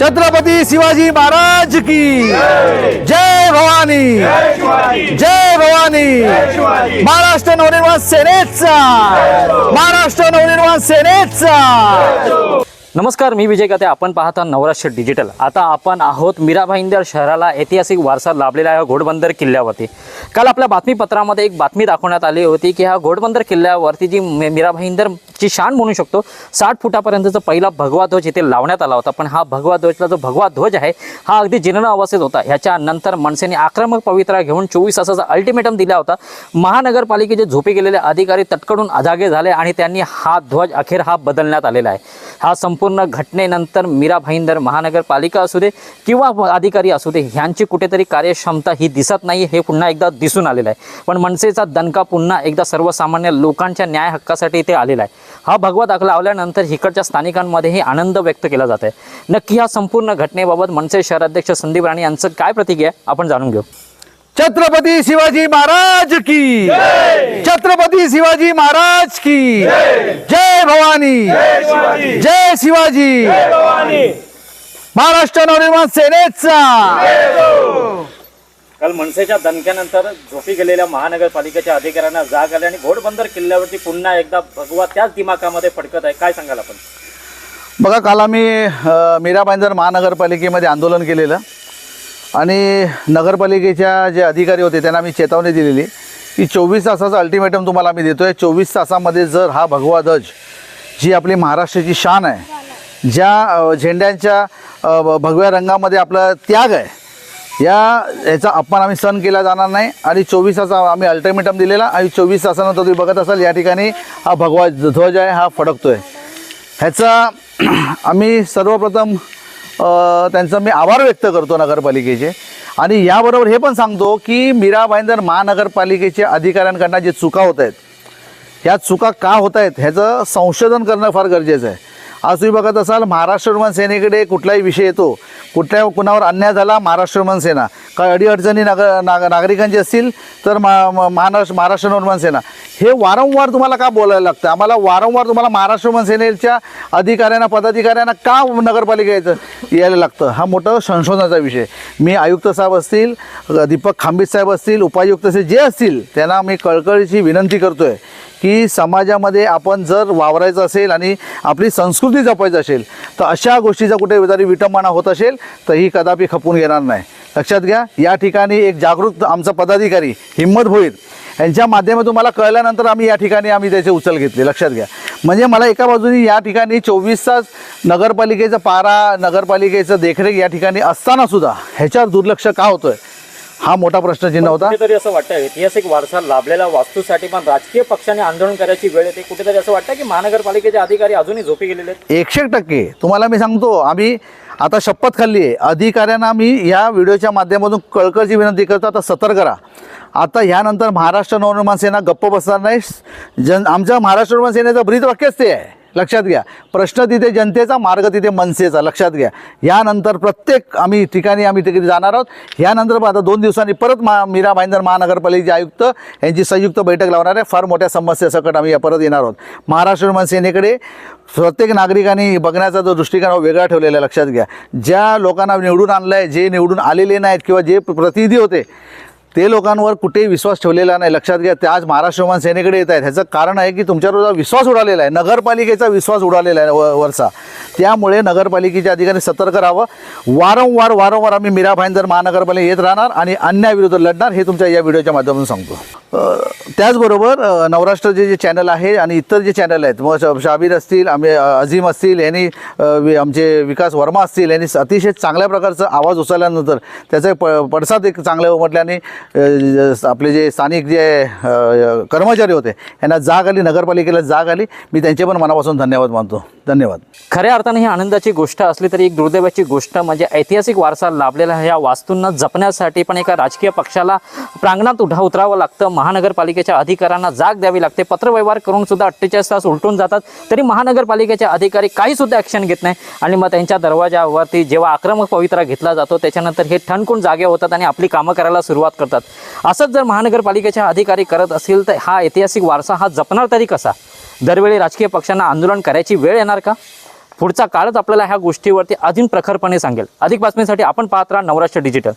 छत्रपती शिवाजी महाराज की जय भवानी, जय भवानी। महाराष्ट्र नवनिर्माण सेनेचा, महाराष्ट्र नवनिर्माण सेनेचा। नमस्कार, मी विजय काते। आपण पाहता नवराष्ट्र डिजिटल। आता आपण आहोत मीरा भाईंदर शहराला ऐतिहासिक वारसा लाभलेला आहे घोडबंदर किल्ल्यावरती। काल आपल्या बातमीपत्रामध्ये एक बातमी दाखवण्यात आली होती की हा घोडबंदर किल्ल्यावरती जी मीरा भाईंदरची शान म्हणू शकतो 60 फुटापर्यंतचा पहिला भगवा ध्वज इथे लावण्यात आला होता। पण हा भगवा ध्वजला जो भगवा ध्वज आहे हा अगदी जीर्ण अवस्थेत होता। ह्याच्यानंतर मनसेने आक्रमक पवित्रा घेऊन 24 तासाचा अल्टिमेटम दिला होता। महानगरपालिकेचे झोपे गेलेले अधिकारी तटकडून अजागे झाले आणि त्यांनी हा ध्वज अखेर हा बदलण्यात आलेला आहे। हा संपूर्ण घटनेनंतर मीरा भाईंदर महानगरपालिका असू दे किंवा अधिकारी असू दे ह्यांची कुठेतरी कार्यक्षमता ही दिसत नाही, हे पुन्हा एकदा दिसून आलेलं आहे। पण मनसेचा दणका पुन्हा एकदा सर्वसामान्य लोकांच्या न्याय हक्कासाठी इथे आलेला आहे। हा भगवा दाखला लावल्यानंतर इकडच्या स्थानिकांमध्येही आनंद व्यक्त केला जात आहे। नक्की ह्या संपूर्ण घटनेबाबत मनसे शहराध्यक्ष संदीप राणे यांचं काय प्रतिक्रिया आहे आपण जाणून घेऊ। छत्रपती शिवाजी महाराज की छत्रपती शिवाजी महाराज की जय भवानी, जय शिवाजी। महाराष्ट्र नवनिर्माण सेनेचा। काल मनसेच्या दणक्यानंतर झोपी गेलेल्या महानगरपालिकेच्या अधिकाऱ्यांना जाग आली आणि घोडबंदर किल्ल्यावरती पुन्हा एकदा भगवा त्याच दिमाखामध्ये फडकत आहे। काय सांगाल आपण? बघा, काल आम्ही मीरा भाईंदर महानगरपालिकेमध्ये आंदोलन केलेलं आणि नगरपालिकेच्या जे अधिकारी होते त्यांना मी चेतावणी दिलेली की 24 तासाचा अल्टिमेटम तुम्हाला आम्ही देतोय। 24 तासामध्ये जर हा भगवा ध्वज, जी आपली महाराष्ट्राची शान आहे, ज्या झेंड्यांच्या भगव्या रंगामध्ये आपला त्याग आहे, याचा अपमान आम्ही सहन केला जाणार नाही। आणि 24 तासा आम्ही अल्टिमेटम दिलेला आणि 24 तासानंतर तुम्ही बघत असाल या ठिकाणी हा भगवा ध्वज आहे हा फडकतोय। ह्याचा आम्ही सर्वप्रथम त्यांचा मी आभार व्यक्त करतो नगरपालिकेचे। आणि याबरोबर हे पण सांगतो की मीरा भाईंदर महानगरपालिकेच्या अधिकाऱ्यांकडनं जे चुका होत आहेत, ह्या चुका का होत आहेत ह्याचं संशोधन करणं फार गरजेचं आहे। आज तुम्ही बघत असाल महाराष्ट्र नवनिर्माण सेनेकडे कुठलाही विषय येतो, कुणावर अन्याय झाला, महाराष्ट्र नवनिर्माण सेना, काही अडीअडचणी नागरिकांची असतील तर महाराष्ट्र नवनिर्माण सेना। हे वारंवार तुम्हाला का बोलायला लागतं? आम्हाला वारंवार तुम्हाला महाराष्ट्र नवनिर्माण सेनेच्या अधिकाऱ्यांना पदाधिकाऱ्यांना का नगरपालिका यायला लागतं? हा मोठा संशोधनाचा विषय। मी आयुक्त साहेब असतील, दीपक खांबीत साहेब असतील, उपायुक्त असेल, जे असतील त्यांना मी कळकळीची विनंती करतोय की समाजामध्ये आपण जर वावरायचं असेल आणि आपली संस्कृती जपायची असेल तर अशा गोष्टीचा कुठे जरी विटंबना होत असेल तर ही कदापि खपून घेणार नाही। लक्षात घ्या, या ठिकाणी एक जागरूक आमचा पदाधिकारी हिम्मत भोईर यांच्या माध्यमातून मला कळल्यानंतर आम्ही या ठिकाणी त्याचे उचल घेतले। लक्षात घ्या, म्हणजे मला एका बाजूने या ठिकाणी 24 तास नगरपालिकेचा पारा, नगरपालिकेचं देखरेख या ठिकाणी असताना सुद्धा ह्याच्यावर दुर्लक्ष का होतोय हा मोठा प्रश्नचिन्ह होता। कुठेतरी असं वाटतं ऐतिहासिक वारसा लाभलेल्या वास्तूसाठी पण राजकीय पक्षाने आंदोलन करायची वेळ येते। कुठेतरी असं वाटतं की महानगरपालिकेचे अधिकारी अजूनही झोपी गेलेले आहेत। 100% तुम्हाला मी सांगतो, आम्ही आता शपथ खाल्ली आहे। अधिकाऱ्यांना मी या व्हिडिओच्या माध्यमातून कळकळीची विनंती करतो, आता सतर्क करा। आता ह्यानंतर महाराष्ट्र नवनिर्माण सेना गप्प बसणार नाही। आमच्या महाराष्ट्र नवनिर्माण सेनेचं ब्रीदवाक्यच ते आहे। लक्षात घ्या, प्रश्न तिथे जनतेचा, मार्ग तिथे मनसेचा। लक्षात घ्या, यानंतर प्रत्येक ठिकाणी आम्ही तिकडे जाणार आहोत। यानंतर आता 2 दिवसांनी परत मीरा भाईंदर महानगरपालिकेचे आयुक्त यांची संयुक्त बैठक लावणार आहे। फार मोठ्या समस्येसकट आम्ही परत येणार आहोत। महाराष्ट्र नवनिर्माण सेनेकडे प्रत्येक नागरिकांनी बघण्याचा जो दृष्टिकोन वेगळा ठेवलेला आहे। लक्षात घ्या, ज्या लोकांना निवडून आणलं आहे, जे निवडून आलेले नाहीत किंवा जे प्रतिनिधी होते ते लोकांवर कुठेही विश्वास ठेवलेला नाही। लक्षात घ्या, ते आज महाराष्ट्र नवनिर्माण सेनेकडे येत आहेत। ह्याचं कारण आहे की तुमच्यावर विश्वास उडालेला आहे, नगरपालिकेचा विश्वास उडालेला आहे वरचा। त्यामुळे नगरपालिकेचे अधिकारी सतर्क राहावं। वारंवार आम्ही मीरा भाईंदर महानगरपालिका येत राहणार आणि अन्यायाविरुद्ध लढणार, हे तुमच्या या व्हिडिओच्या माध्यमातून सांगतो। त्याचबरोबर नवराष्ट्रचे जे चॅनल आहे आणि इतर जे चॅनल आहेत, मग शाबीर असतील, अझीम असतील, यांनी आमचे विकास वर्मा असतील, यांनी अतिशय चांगल्या प्रकारचा आवाज उचलल्यानंतर त्याचे पडसाद एक चांगल्या उमटल्याने आपले जे स्थानिक जे कर्मचारी होते यांना जाग आली, नगरपालिकेला जाग आली। मी त्यांचे पण मनापासून धन्यवाद मानतो। धन्यवाद। खऱ्या अर्थाने ही आनंदाची गोष्ट असली तरी एक दुर्दैवाची गोष्ट म्हणजे ऐतिहासिक वारसा लाभलेला ह्या वास्तूंना जपण्यासाठी पण एका राजकीय पक्षाला प्रांगणात उतरावं लागतं। महानगरपालिकेच्या अधिकाऱ्यांना जाग द्यावी लागते। पत्रव्यवहार करून सुद्धा 48 तास उलटून जातात तरी महानगरपालिकेचे अधिकारी काही सुद्धा ॲक्शन घेत नाही आणि मग त्यांच्या दरवाजावरती जेव्हा आक्रमक पवित्रा घेतला जातो त्याच्यानंतर हे ठणकून जागे होतात आणि आपली कामं करायला सुरुवात करतात। असंच जर महानगरपालिकेच्या अधिकारी करत असतील तर हा ऐतिहासिक वारसा हा जपणार तरी कसा? दरवेळी राजकीय पक्षांना आंदोलन करायची वेळ येणार का? पुढचा काळच आपल्याला ह्या गोष्टीवरती अजून प्रखरपणे सांगेल. अधिक बातमीसाठी आपण पाहत राहा नवराष्ट्र डिजिटल.